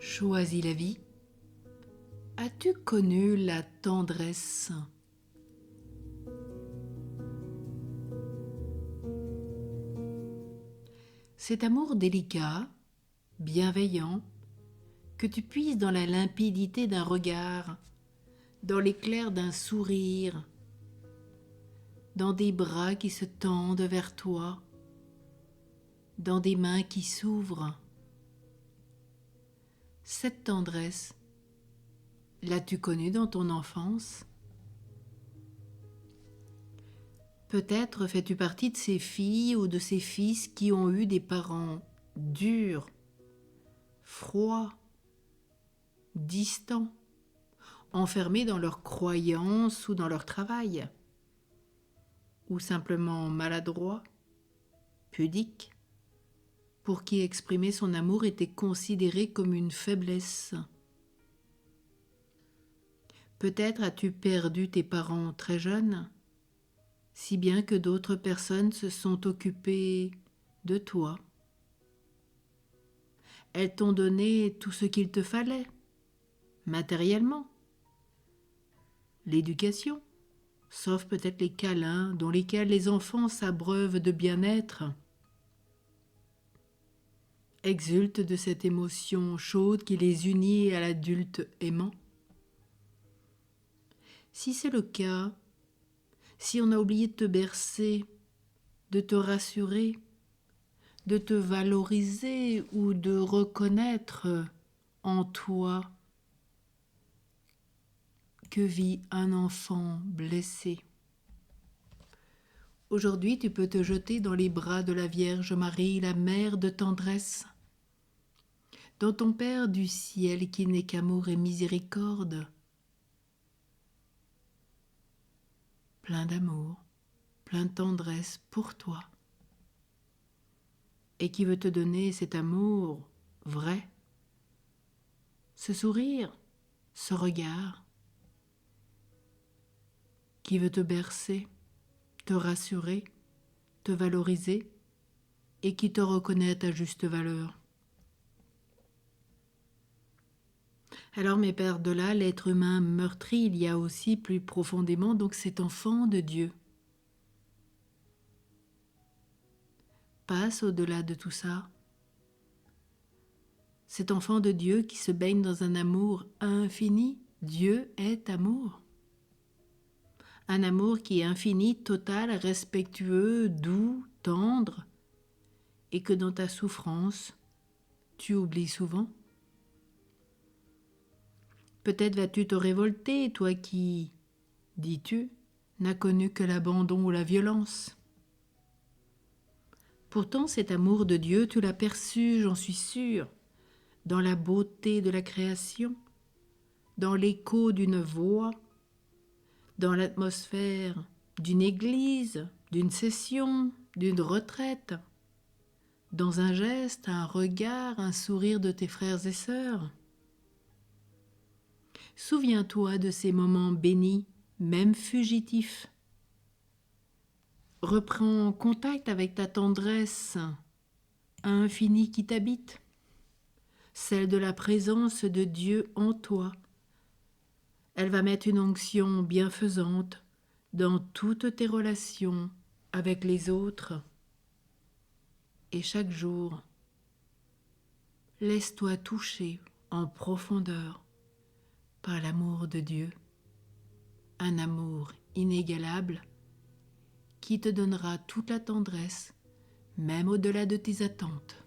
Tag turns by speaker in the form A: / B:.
A: Choisis la vie. As-tu connu la tendresse? Cet amour délicat, bienveillant, que tu puises dans la limpidité d'un regard, dans l'éclair d'un sourire, dans des bras qui se tendent vers toi, dans des mains qui s'ouvrent. Cette tendresse, l'as-tu connue dans ton enfance? Peut-être fais-tu partie de ces filles ou de ces fils qui ont eu des parents durs, froids, distants, enfermés dans leurs croyances ou dans leur travail, ou simplement maladroits, pudiques, pour qui exprimer son amour était considéré comme une faiblesse. Peut-être as-tu perdu tes parents très jeunes, si bien que d'autres personnes se sont occupées de toi. Elles t'ont donné tout ce qu'il te fallait, matériellement, l'éducation, sauf peut-être les câlins dont lesquels les enfants s'abreuvent de bien-être, exultent de cette émotion chaude qui les unit à l'adulte aimant. Si c'est le cas, si on a oublié de te bercer, de te rassurer, de te valoriser ou de reconnaître en toi que vit un enfant blessé. Aujourd'hui, tu peux te jeter dans les bras de la Vierge Marie, la mère de tendresse, dans ton Père du ciel qui n'est qu'amour et miséricorde, plein d'amour, plein de tendresse pour toi, et qui veut te donner cet amour vrai, ce sourire, ce regard, qui veut te bercer, te rassurer, te valoriser, et qui te reconnaît à ta juste valeur. Alors, mais par-delà l'être humain meurtri, il y a aussi plus profondément donc cet enfant de Dieu. Passe au-delà de tout ça. Cet enfant de Dieu qui se baigne dans un amour infini. Dieu est amour. Un amour qui est infini, total, respectueux, doux, tendre, et que dans ta souffrance, tu oublies souvent. Peut-être vas-tu te révolter, toi qui, dis-tu, n'as connu que l'abandon ou la violence. Pourtant, cet amour de Dieu, tu l'as perçu, j'en suis sûre, dans la beauté de la création, dans l'écho d'une voix, dans l'atmosphère d'une église, d'une session, d'une retraite, dans un geste, un regard, un sourire de tes frères et sœurs. Souviens-toi de ces moments bénis, même fugitifs. Reprends contact avec ta tendresse infinie qui t'habite, celle de la présence de Dieu en toi. Elle va mettre une onction bienfaisante dans toutes tes relations avec les autres. Et chaque jour, laisse-toi toucher en profondeur par l'amour de Dieu, un amour inégalable qui te donnera toute la tendresse, même au-delà de tes attentes.